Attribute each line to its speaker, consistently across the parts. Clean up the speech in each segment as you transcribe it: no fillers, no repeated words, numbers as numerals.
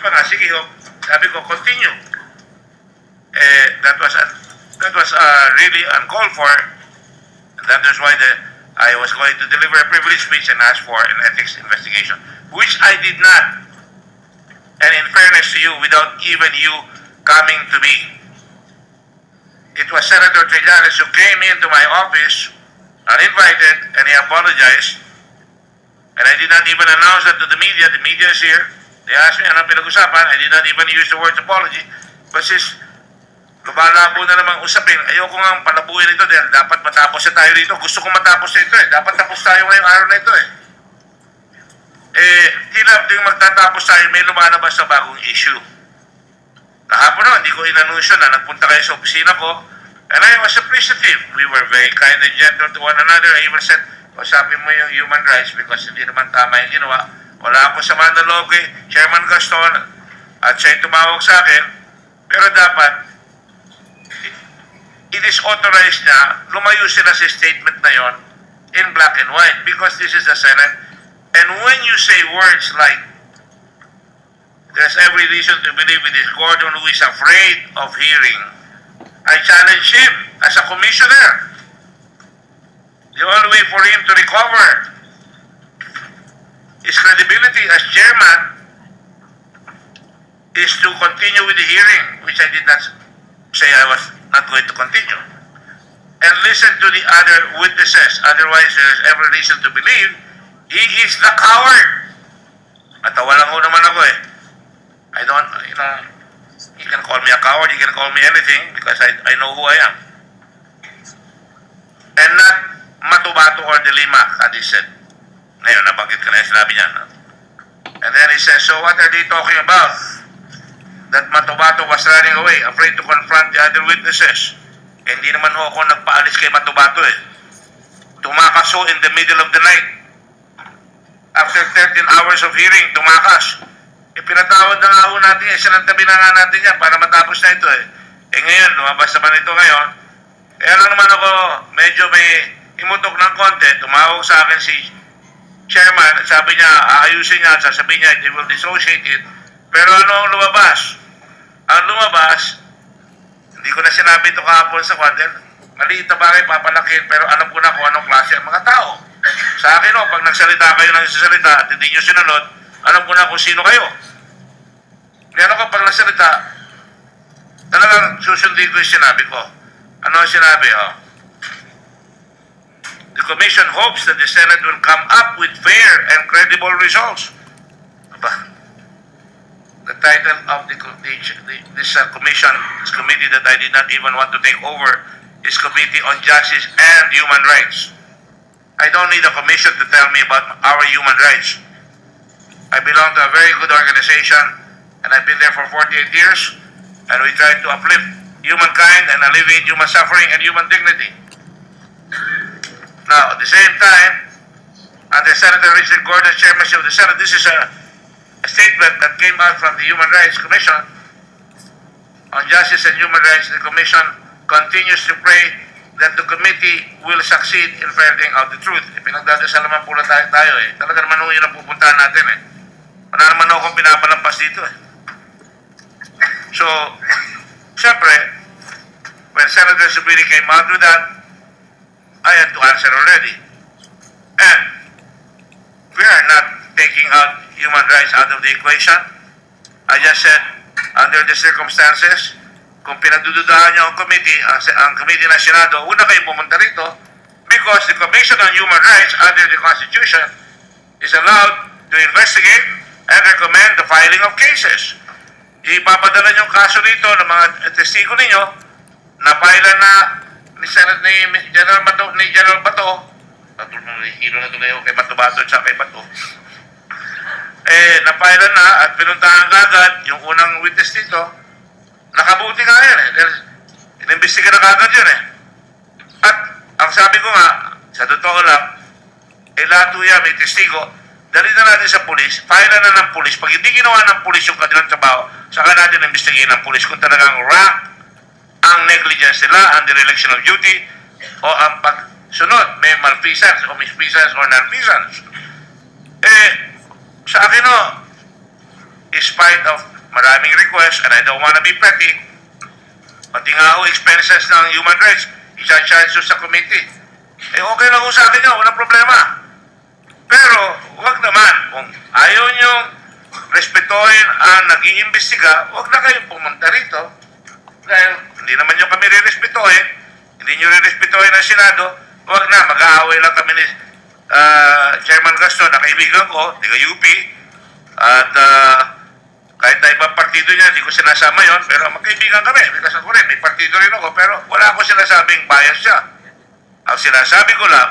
Speaker 1: pa nga, sige ho, sabi ko, continue. That was really uncalled for. And that is why I was going to deliver a privilege speech and ask for an ethics investigation, which I did not. And in fairness to you, without even you coming to me, it was Senator Trillanes who came into my office uninvited, and he apologized. And I did not even announce that to the media. The media is here. They asked me anong pinag-usapan. I did not even use the word apology. But since lumalabo na namang usapin, ayoko nga palabuhin ito dahil dapat matapos na tayo rito. Gusto kong matapos na ito eh. Dapat tapos tayo ngayong araw na ito eh. Hilap din magtatapos tayo, may lumalabas na bagong issue. Kahapon naman, hindi ko inanunsyo na nagpunta kayo sa opisina ko, and I was appreciative. We were very kind and gentle to one another. I even said, usapin mo yung human rights because hindi naman tama yung ginawa. Wala ako sa manalog kay Chairman Gaston at siya'y tumawag sa akin, pero dapat it is authorized na lumayo sila sa statement na yon in black and white because this is the Senate. And when you say words like, there's every reason to believe it is Gordon who is afraid of hearing, I challenge him as a commissioner. The only way for him to recover his credibility as chairman is to continue with the hearing, which I did not say I was not going to continue, and listen to the other witnesses. Otherwise, there's every reason to believe he is the coward. Matawa lang ho naman ako eh. I don't, you can call me a coward, you can call me anything because I know who I am. And not Matubato or de Lima, as he said. Ngayon, nabanggit ka na yung sinabi niya. No? And then he says, so what are they talking about? That Matubato was running away, afraid to confront the other witnesses. Eh, hindi naman ho ako nagpaalis kay Matubato eh. Tumakas ho in the middle of the night. After 13 hours of hearing, tumakas. Pinatawad na nga ho natin yan. Sinantabi na nga natin yan para matapos na ito eh. Ngayon, lumabas naman ito ngayon. Kaya lang naman ako, medyo may imutok ng konti. Tumawag sa akin si chairman at sabi niya, aayusin niya at sasabihin niya, they will dissociate it. Pero ano ang lumabas? Ang lumabas, hindi ko na sinabi ito kahapon sa kwadel. Maliit na bagay, papalakin, pero alam ko na kung anong klase ang mga tao. Sa akin o, pag nagsalita kayo ng sasalita at hindi nyo sinunod, alam ko na kung sino kayo. Kaya ako pag nagsalita, talagang susundin ko yung sinabi ko. Ano ang sinabi? The Commission hopes that the Senate will come up with fair and credible results. Aba, the title of this commission, this committee that I did not even want to take over, is Committee on Justice and Human Rights. I don't need a commission to tell me about our human rights. I belong to a very good organization, and I've been there for 48 years, and we try to uplift humankind and alleviate human suffering and human dignity. Now, at the same time, under Senator Richard Gordon's chairmanship of the Senate, this is a statement that came out from the Human Rights Commission on Justice and Human Rights. The Commission continues to pray that the committee will succeed in ferreting out the truth. Pinagdadasal naman po na tayo eh. Talaga naman yun ang pupuntahan natin eh. Wala naman ako akong pinapalampas dito eh. So, syempre, when Senator Zubiri came out with that, I had to answer already. And we are not taking out human rights out of the equation. I just said, under the circumstances, kung pinagdududahan niyo ang committee ng Senado, una kayo pumunta rito because the Commission on Human Rights under the Constitution is allowed to investigate and recommend the filing of cases. Ipapadala yung kaso rito ng mga testigo ninyo na pailan na ni General Bato, hilo na tuloy ako kay Bato at kay Bato, napailan na at pinuntahan agad yung unang witness dito. Nakabuti nga yan eh. Inimbestiga na kagad yun eh. At ang sabi ko nga, sa totoo lang, lahat yan may testigo, dali na natin sa pulis, file na ng pulis. Pag hindi ginawa ng pulis yung kanilang trabaho, saka natin imbestigahin ng pulis kung talagang rank ang negligence nila, ang dereliction of duty, o ang pagsunod, may malfeasance o misfeasance or nonfeasance. Sa akin in spite of maraming request and I don't want to be petty. Pati nga ho, expenses ng human rights, isa-charge sa committee. Eh, okay lang ho sa akin yun, walang problema. Pero, huwag naman, kung ayaw niyong respetuhin ang nag-iimbestiga, huwag na kayong pumunta rito. Dahil hindi naman nyo kami re-respetuhin, hindi nyo re-respetuhin ang Senado, huwag na, mag-aaway lang kami ni Chairman Gaston, na kaibigan ko, taga-UP, at kahit na ibang partido niya, hindi ko sinasama yon, pero magkaibigan kami. Because ako rin, may partido rin ako, pero wala ako sinasabing bias siya. Ang sinasabi ko lang,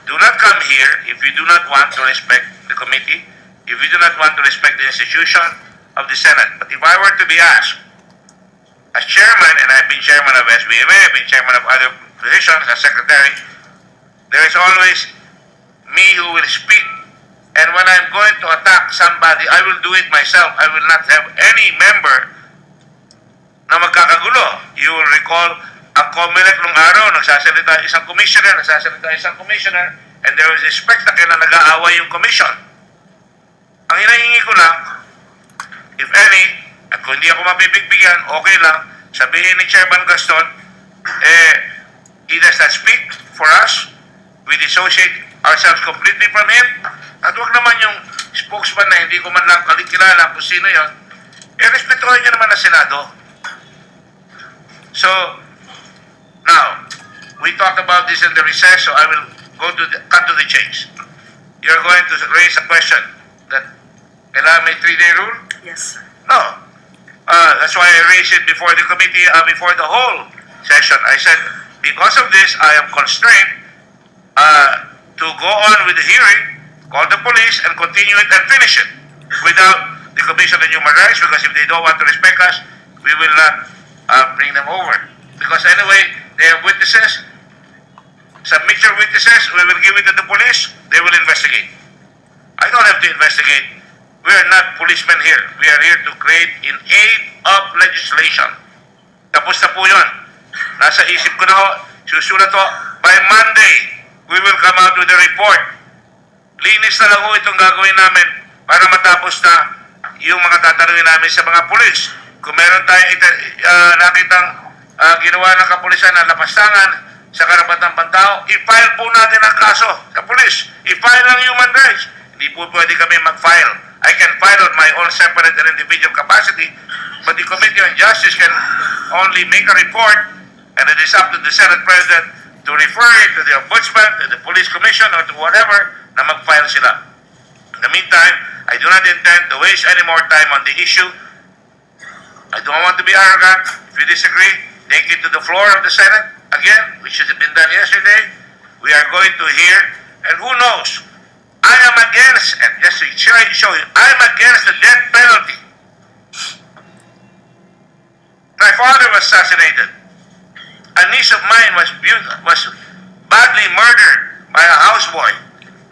Speaker 1: do not come here if you do not want to respect the committee, if you do not want to respect the institution of the Senate. But if I were to be asked, as chairman, and I've been chairman of SBMA, I've been chairman of other positions as secretary, there is always me who will speak. And when I'm going to attack somebody, I will do it myself. I will not have any member na magkakagulo. You will recall, ang COMELEC nung araw, nagsasalita isang commissioner, and there was a spectacle na nag-aaway yung commission. Ang hinahingi ko lang, if any, at kung hindi ako mapipigbigyan, okay lang, sabihin ni Chairman Gaston, he does not speak for us. We dissociate ourselves completely from him. At huwag naman yung spokesman na hindi ko man lang kilala kung sino yun, respetuhin niyo naman ang Senado. So, now, we talked about this in the recess, so I will cut to the chase. You're going to raise a question that kailangan may 3-day rule?
Speaker 2: Yes, sir.
Speaker 1: No. That's why I raised it before the committee, before the whole session. I said, because of this, I am constrained to go on with the hearing, call the police, and continue it and finish it without the Commission on Human Rights, because if they don't want to respect us, we will not bring them over. Because anyway, they have witnesses. Submit your witnesses, we will give it to the police, they will investigate. I don't have to investigate. We are not policemen here. We are here to create in aid of legislation. Tapos na po yun. Nasa isip ko na ho, susulat ho, by Monday, we will come out with a report. Linis na lang ho itong gagawin namin para matapos na yung mga tatanungin namin sa mga pulis. Kung meron tayong nakitang ginawa ng kapulisan na lapastangan sa karapatang pantao, i-file po natin ang kaso sa pulis. I-file ang human rights. Hindi po pwede kami mag-file. I can file on my own separate and individual capacity, but the Committee on Justice can only make a report, and it is up to the Senate President to refer it to the Ombudsman, to the Police Commission, or to whatever, na mag-file sila. In the meantime, I do not intend to waste any more time on the issue. I don't want to be arrogant. If you disagree, take it to the floor of the Senate again, which has been done yesterday. We are going to hear, and who knows, I am against, and just to show you, I am against the death penalty. My father was assassinated. A niece of mine was badly murdered by a houseboy.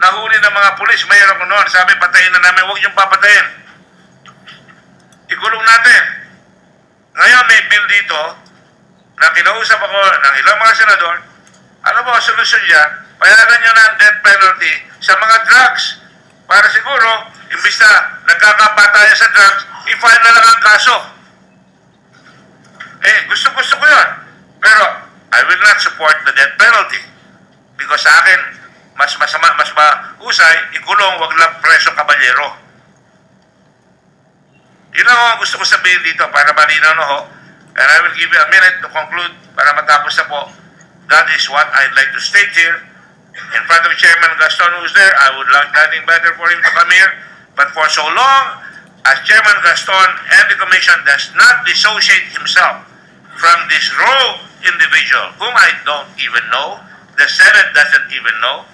Speaker 1: Nahuli ng mga pulis, mayroon ko noon. Sabi, patayin na namin, huwag yung papatayin. Ikulong natin. Ngayon may bill dito na kinausap ako ng ilang mga senador. Ano ba ang solusyon dyan? Payagan nyo na ang death penalty sa mga drugs. Para siguro, imbis na nagkakapatayan sa drugs, i-file na lang ang kaso. Gusto ko yun. Pero, I will not support the death penalty. Because sa akin, mas mahusay, ikulong, wag lang preso kabalyero. Yun lang ang gusto ko sabihin dito para malinaw na ho. And I will give you a minute to conclude para matapos na po. That is what I'd like to state here. In front of Chairman Gaston who's there, I would like nothing better for him to come here. But for so long as Chairman Gaston and the Commission does not dissociate himself from this rogue individual, whom I don't even know, the Senate doesn't even know,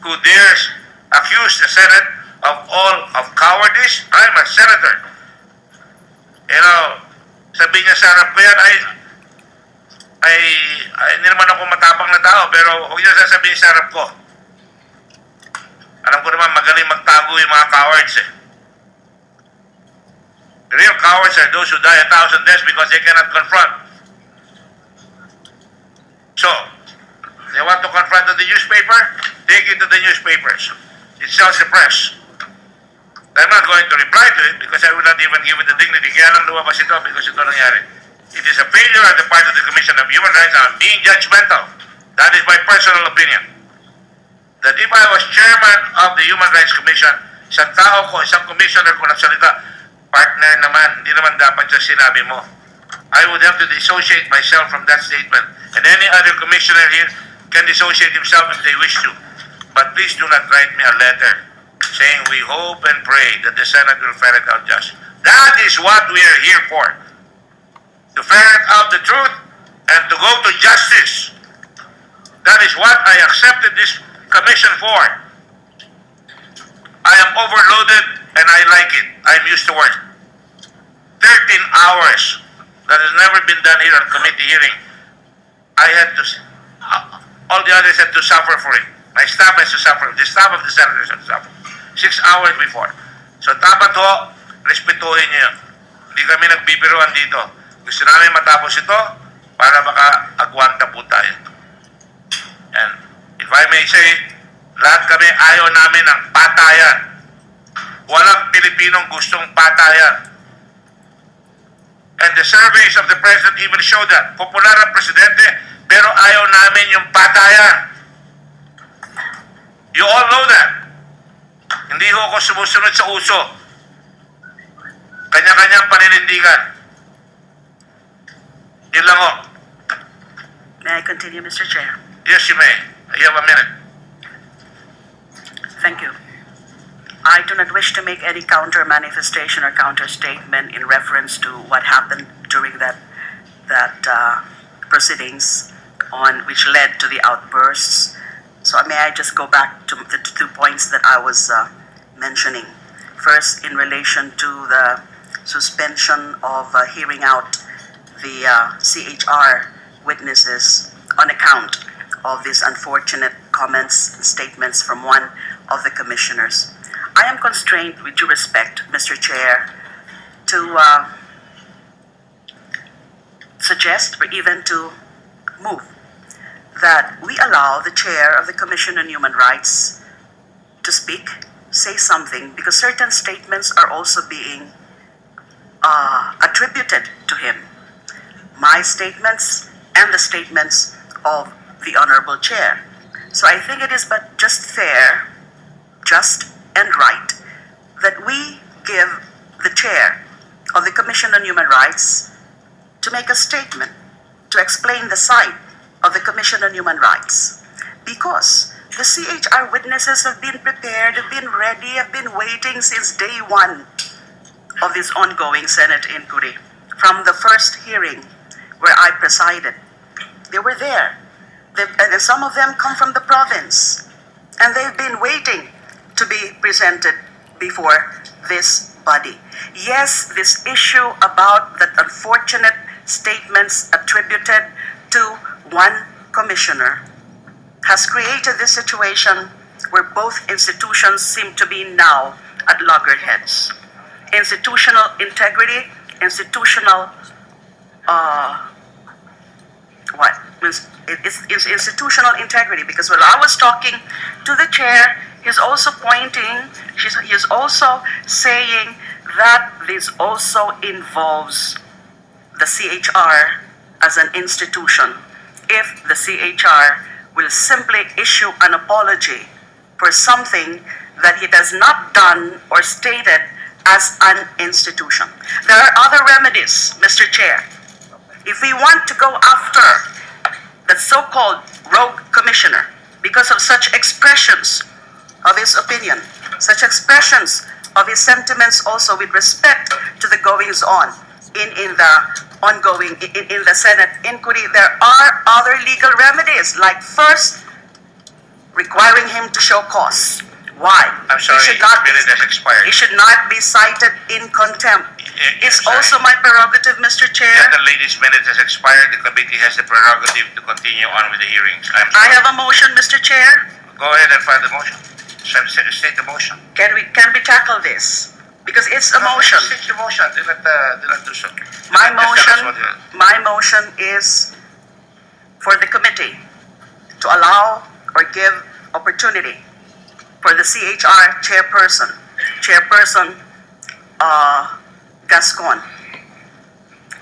Speaker 1: who dares accuse the Senate of all of cowardice. I'm a senator. You know, sabi niya sa harap ko yan, ay hindi naman ako matapang na tao, pero huwag niyo sasabihin sa harap ko. Alam ko naman, magaling magtago yung mga cowards eh. The real cowards are those who die 1,000 deaths because they cannot confront. So, they want to confront the newspaper, take it to the newspapers. It sells the press. I'm not going to reply to it because I will not even give it the dignity. Kaya lang lumabas ito because ito nangyari. It is a failure on the part of the Commission of Human Rights. I'm being judgmental. That is my personal opinion. That if I was chairman of the Human Rights Commission, isang tao ko, isang commissioner ko nagsalita, partner naman, hindi naman dapat yung sinabi mo. I would have to dissociate myself from that statement. And any other commissioner here can dissociate himself if they wish to. But please do not write me a letter saying we hope and pray that the Senate will ferret out justice. That is what we are here for. To ferret out the truth and to go to justice. That is what I accepted this commission for. I am overloaded and I like it. I'm used to work. 13 hours. That has never been done here on committee hearing. I had to, all the others had to suffer for it. My staff has to suffer. The staff of the senators has to suffer. 6 hours before. So dapat ho, respetuhin niyo yun. Hindi kami nagbibiruan dito. Gusto namin matapos ito para maka-agwanta po tayo. And if I may say, lahat kami ayaw namin ng patayan. Walang Pilipinong gustong patayan. And the surveys of the President even show that. Popular ang Presidente, pero ayaw namin yung patayan. You all know that. Hindi ho ako sumusunod sa uso. Kanya-kanyang paninindigan. Yun lang ho.
Speaker 2: May I continue, Mr. Chair?
Speaker 1: Yes, you may. You have a minute.
Speaker 2: Thank you. I do not wish to make any counter manifestation or counter statement in reference to what happened during that proceedings on which led to the outbursts. So may I just go back to the 2 points that I was mentioning. First, in relation to the suspension of hearing out the CHR witnesses on account of these unfortunate comments and statements from one of the commissioners. I am constrained, with due respect, Mr. Chair, to suggest or even to move that we allow the chair of the Commission on Human Rights to speak, say something, because certain statements are also being attributed to him. My statements and the statements of the Honorable Chair. So I think it is but just fair, just and right that we give the chair of the Commission on Human Rights to make a statement, to explain the side of the Commission on Human Rights. Because the CHR witnesses have been prepared, have been ready, have been waiting since day one of this ongoing Senate inquiry. From the first hearing where I presided, they were there. And some of them come from the province. And they've been waiting to be presented before this body. Yes, this issue about the unfortunate statements attributed to one commissioner has created this situation where both institutions seem to be now at loggerheads. Institutional integrity, institutional it's institutional integrity, because when I was talking to the chair, he's also pointing, he's also saying that this also involves the CHR as an institution. If the CHR will simply issue an apology for something that it has not done or stated as an institution. There are other remedies, Mr. Chair. If we want to go after the so-called rogue commissioner because of such expressions of his opinion, such expressions of his sentiments also with respect to the goings-on in the ongoing, in the Senate inquiry, there are other legal remedies, like first, requiring him to show cause. Why?
Speaker 1: I'm sorry, his minute has expired.
Speaker 2: He should not be cited in contempt. It's also my prerogative, Mr. Chair.
Speaker 1: Yeah, the lady's minute has expired. The committee has the prerogative to continue on with the hearings.
Speaker 2: I have a motion, Mr. Chair.
Speaker 1: Go ahead and file the motion. State the motion.
Speaker 2: Can we tackle this? Because it's a motion.
Speaker 1: State the motion. Do not do so.
Speaker 2: My motion is for the committee to allow or give opportunity for the CHR chairperson Chairperson Gascon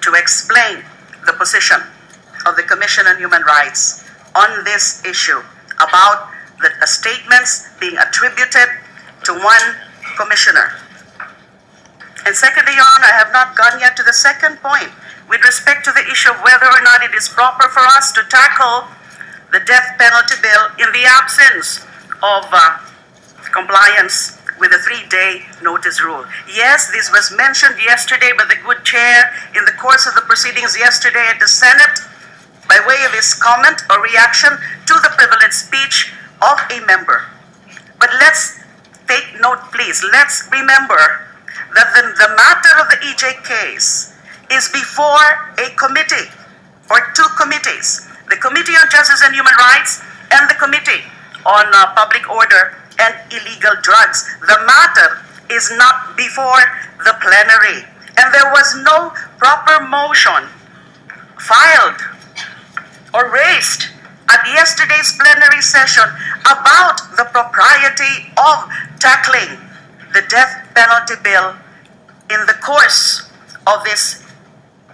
Speaker 2: to explain the position of the Commission on Human Rights on this issue about the statements being attributed to one commissioner. And secondly, Your Honor, I have not gone yet to the second point with respect to the issue of whether or not it is proper for us to tackle the death penalty bill in the absence of compliance with the 3-day notice rule. Yes, this was mentioned yesterday by the good chair in the course of the proceedings yesterday at the Senate by way of his comment or reaction to the privileged speech of a member. But let's take note, please. Let's remember that the matter of the EJ case is before a committee or two committees, the Committee on Justice and Human Rights and the Committee on Public Order and Illegal Drugs. The matter is not before the plenary, and there was no proper motion filed or raised at yesterday's plenary session about the propriety of tackling the death penalty bill in the course of this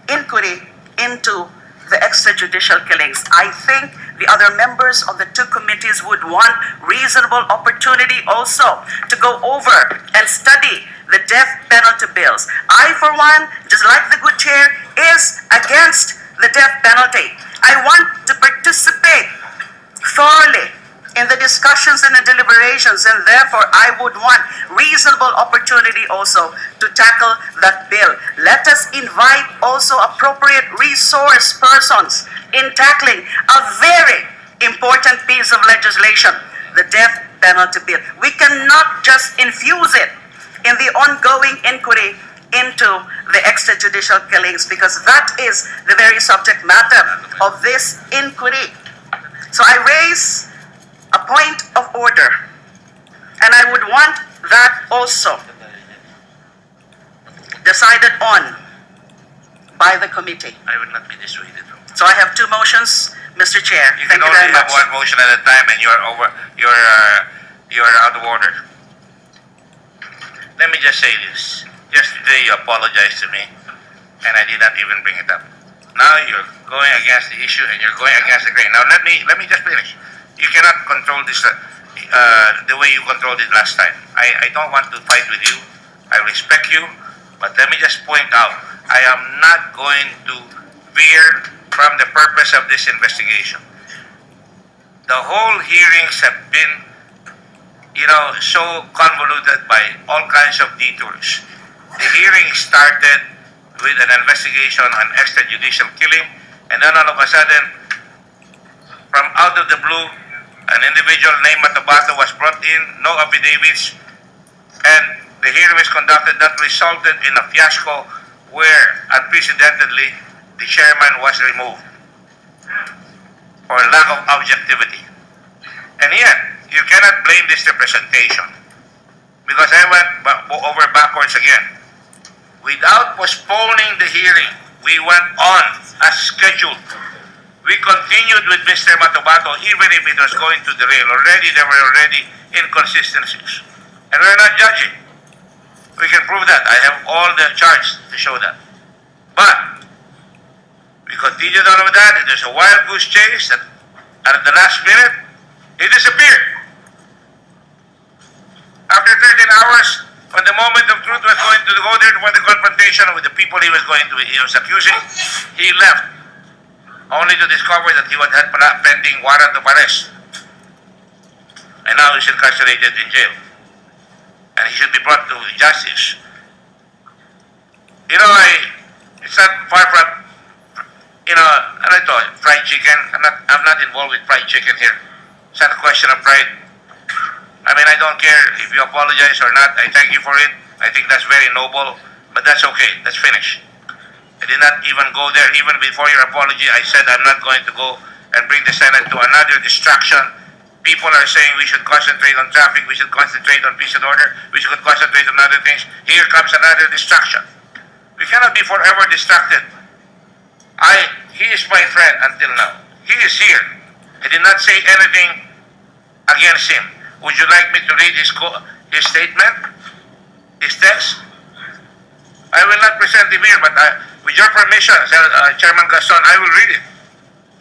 Speaker 2: inquiry into the extrajudicial killings. I think the other members of the two committees would want reasonable opportunity also to go over and study the death penalty bills. I, for one, just like the good chair, is against the death penalty. I want to participate thoroughly in the discussions and the deliberations, and therefore I would want reasonable opportunity also to tackle that bill. Let us invite also appropriate resource persons in tackling a very important piece of legislation, the death penalty bill. We cannot just infuse it in the ongoing inquiry into the extrajudicial killings, because that is the very subject matter of this inquiry. So I raise a point of order, and I would want that also decided on by the committee.
Speaker 1: I will not be dissuaded from that.
Speaker 2: So I have two motions, Mr. Chair.
Speaker 1: You
Speaker 2: Thank
Speaker 1: can
Speaker 2: you very
Speaker 1: only have
Speaker 2: much.
Speaker 1: one motion at a time, and you're out of order. Let me just say this. Yesterday you apologized to me, and I did not even bring it up. Now you're going against the issue, and you're going against the grain. Now let me just finish. You cannot control this the way you controlled it last time. I don't want to fight with you. I respect you, but let me just point out, I am not going to veer from the purpose of this investigation. The whole hearings have been, so convoluted by all kinds of detours. The hearing started with an investigation on extrajudicial killing, and then all of a sudden, from out of the blue, an individual named Matabato was brought in, no affidavits, and the hearing was conducted that resulted in a fiasco where, unprecedentedly, the chairman was removed for lack of objectivity. And yet, you cannot blame this representation, because I went over backwards again. Without postponing the hearing, we went on as scheduled. We continued with Mr. Matabato even if it was going to derail. There were already inconsistencies. And we're not judging. We can prove that. I have all the charts to show that. But we continued on with that. It was a wild goose chase, and at the last minute, it disappeared. After 13 hours, when the moment of truth was going to go there for the confrontation with the people he was accusing, he left, only to discover that he had pending warrant of arrest. And now he's incarcerated in jail. And he should be brought to justice. It's not far from, fried chicken. I'm not involved with fried chicken here. It's not a question of pride. I don't care if you apologize or not. I thank you for it. I think that's very noble, but that's okay. Let's finish. I did not even go there. Even before your apology, I said I'm not going to go and bring the Senate to another distraction. People are saying we should concentrate on traffic, we should concentrate on peace and order, we should concentrate on other things. Here comes another distraction. We cannot be forever distracted. He is my friend until now. He is here. I did not say anything against him. Would you like me to read his statement? his text? I will not present him here, but with your permission, Chairman Gaston, I will read it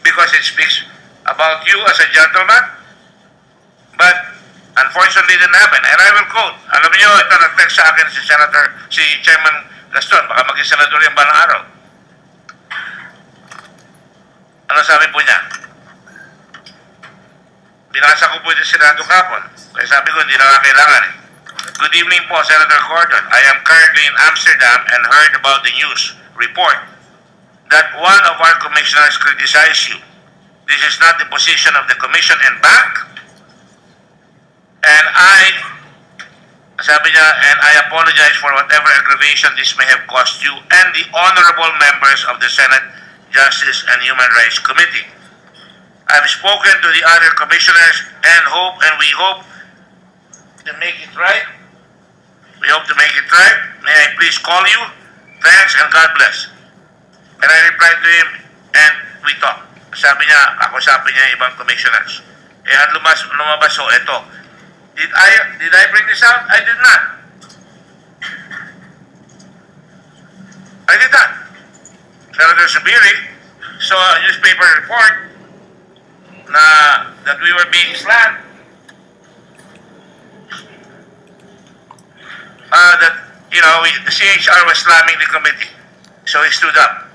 Speaker 1: because it speaks about you as a gentleman. But unfortunately, it didn't happen. And I will quote. Alam niyo, ito nag-text sa akin si Chairman Gaston. Baka maging senador yung balang araw. Ano sabi po niya? Binasa ko po yung Senado kapon. Kaya sabi ko, hindi na kailangan eh. Good evening po, Senator Gordon. I am currently in Amsterdam and heard about the news report that one of our commissioners criticized you. This is not the position of the commission and bank. And I apologize for whatever aggravation this may have caused you and the honorable members of the Senate Justice and Human Rights Committee. I've spoken to the other commissioners and we hope to make it right. We hope to make it right. May I please call you? Thanks and God bless. And I replied to him and we talked. Sabi niya, kakusapin niya yung ibang commissioners. At lumabas so, eto. Did I bring this out? I did not. I did not. Senator Subiri saw a newspaper report that we were being slammed. The CHR was slamming the committee. So he stood up.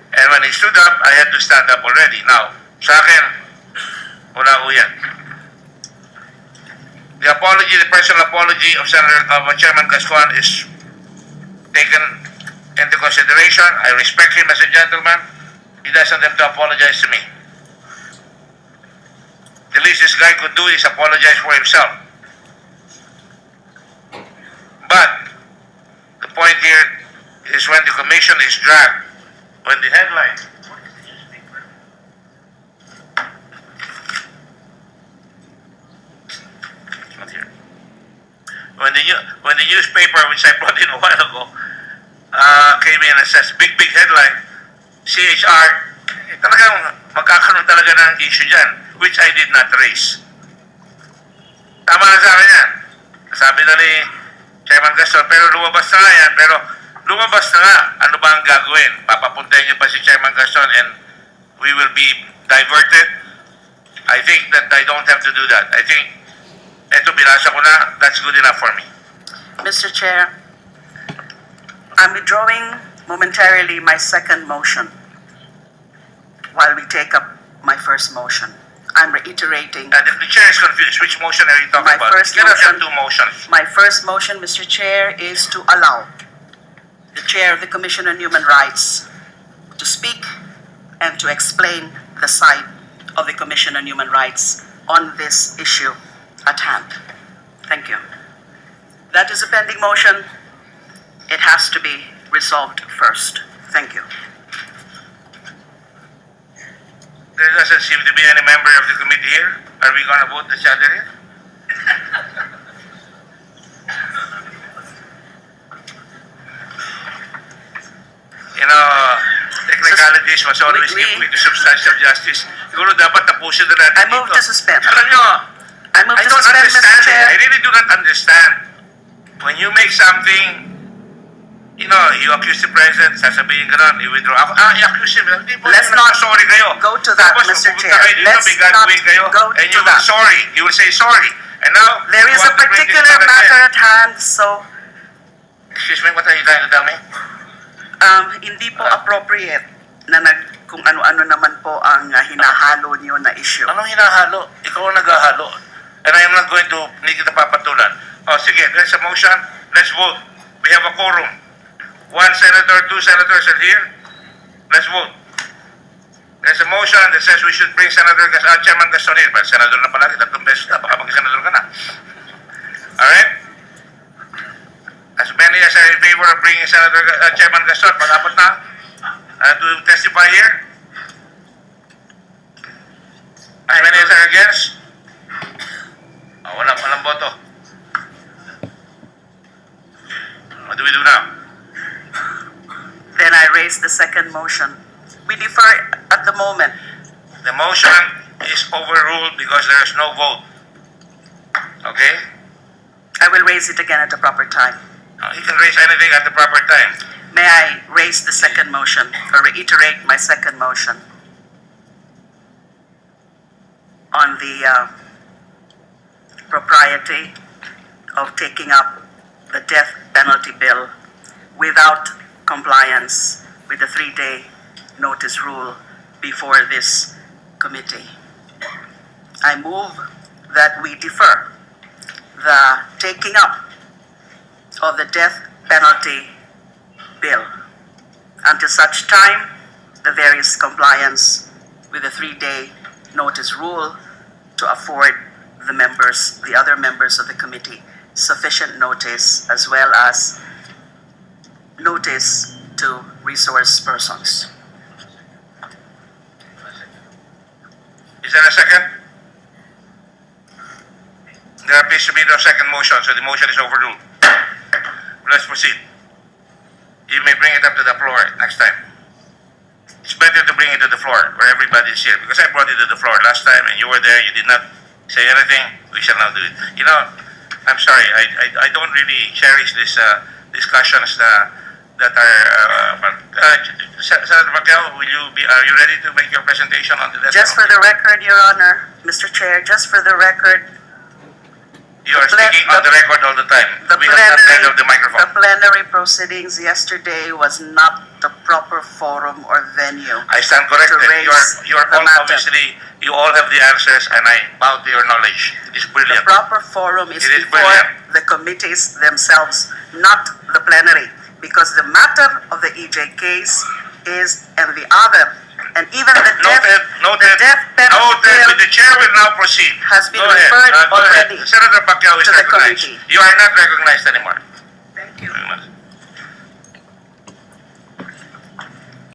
Speaker 1: And when he stood up, I had to stand up already. Now, sa akin, wala ko yan. The personal apology of Chairman Gascon is taken into consideration. I respect him as a gentleman. He doesn't have to apologize to me. The least this guy could do is apologize for himself. But the point here is when the commission is dragged, when the headline, not here. When the newspaper, which I brought in a while ago, came in and says, big headline, CHR, talagang magkakaroon talaga ng issue dyan, which I did not raise. Tama na sa akin yan. Sabi na ni Chairman Gaston, pero lumabas na nga yan, pero lumabas na nga, ano ba ang gagawin? Papapuntahin niyo pa si Chairman Gaston and we will be diverted? I think that I don't have to do that. I think, eto binasa ko na, that's good enough for me.
Speaker 2: Mr. Chair, I'm withdrawing momentarily my second motion while we take up my first motion. I'm reiterating.
Speaker 1: And if the chair is confused, which motion are you talking about? There are two motions.
Speaker 2: My first motion, Mr. Chair, is to allow the Chair of the Commission on Human Rights to speak and to explain the side of the Commission on Human Rights on this issue at hand. Thank you. That is a pending motion. It has to be resolved first. Thank you.
Speaker 1: There doesn't seem to be any member of the committee here. Are we going to vote each other here? Technicalities must always give way to substantial justice. Siguro dapat tapusin na natin
Speaker 2: I move to suspend.
Speaker 1: Alam nyo,
Speaker 2: I move
Speaker 1: I
Speaker 2: to
Speaker 1: don't
Speaker 2: suspend, Mr.
Speaker 1: understand it.
Speaker 2: Chair.
Speaker 1: I really do not understand. When you make something, you accuse the president, sasabihin ka nun, you withdraw. I-accuse him. Hindi po,
Speaker 2: Let's not
Speaker 1: sorry kayo.
Speaker 2: go to that,
Speaker 1: Tapos,
Speaker 2: Mr.
Speaker 1: pupunta
Speaker 2: Chair.
Speaker 1: kayo dito,
Speaker 2: Let's
Speaker 1: may gagawin kayo,
Speaker 2: not go
Speaker 1: and
Speaker 2: to
Speaker 1: you will
Speaker 2: that.
Speaker 1: sorry. You will say sorry. And now,
Speaker 2: There
Speaker 1: you
Speaker 2: is a
Speaker 1: want to bring this
Speaker 2: particular
Speaker 1: back
Speaker 2: matter
Speaker 1: again.
Speaker 2: at hand, so
Speaker 1: Excuse me, what are you trying to tell me?
Speaker 2: hindi po appropriate na kung ano-ano naman po ang hinahalo niyo na issue.
Speaker 1: Anong hinahalo? Ikaw ang naghahalo. And I am not going to, hindi kita papatulan. Sige, there's a motion. Let's vote. We have a quorum. 1 senator, 2 senators are here. Let's vote. There's a motion that says we should bring Chairman Gaston here. But senador na palagi, 3 beses na, baka mag-senador ka na. Alright? As many as are in favor of bringing Chairman Gaston, pag-apat na, to testify here. As many as are against? Walang boto. What do we do now?
Speaker 2: Then I raise the second motion. We defer at the moment.
Speaker 1: The motion is overruled because there is no vote. Okay?
Speaker 2: I will raise it again at the proper time.
Speaker 1: He can raise anything at the proper time.
Speaker 2: May I raise the second motion, or reiterate my second motion on the propriety of taking up the death penalty bill without compliance with the 3-day notice rule before this committee. I move that we defer the taking up of the death penalty bill until such time that there is compliance with the 3-day notice rule to afford the other members of the committee, sufficient notice as well as notice to resource persons.
Speaker 1: Is there a second? There appears to be no second motion, so the motion is overruled. Let's proceed. You may bring it up to the floor next time. It's better to bring it to the floor where everybody is here, because I brought it to the floor last time and you were there, you did not say anything. We shall now do it. You know, I'm sorry, I don't really cherish these discussions that are. Senator Pacquiao, are you ready to make your presentation on the death
Speaker 2: Just for
Speaker 1: penalty?
Speaker 2: the record, Your Honor, Mr. Chair, just for the record,
Speaker 1: You are speaking on the record all the time.
Speaker 2: the
Speaker 1: We have not heard of the
Speaker 2: the
Speaker 1: microphone.
Speaker 2: plenary proceedings yesterday was not the proper forum or venue.
Speaker 1: I stand corrected.
Speaker 2: to raise
Speaker 1: You are
Speaker 2: the
Speaker 1: all
Speaker 2: matter.
Speaker 1: obviously, you all have the answers and I bow to your knowledge. It is
Speaker 2: The
Speaker 1: brilliant.
Speaker 2: proper forum is
Speaker 1: It is
Speaker 2: before
Speaker 1: brilliant.
Speaker 2: the committees themselves, not the plenary. Because the matter of the EJ case is, and the other, and even the
Speaker 1: Noted.
Speaker 2: death penalty
Speaker 1: Noted.
Speaker 2: bill
Speaker 1: The chair will now proceed.
Speaker 2: has been
Speaker 1: Go ahead.
Speaker 2: referred
Speaker 1: Go ahead.
Speaker 2: already
Speaker 1: Senator Pacquiao is
Speaker 2: to the
Speaker 1: recognized.
Speaker 2: committee.
Speaker 1: You are not recognized anymore.
Speaker 2: Thank you.
Speaker 1: Very much.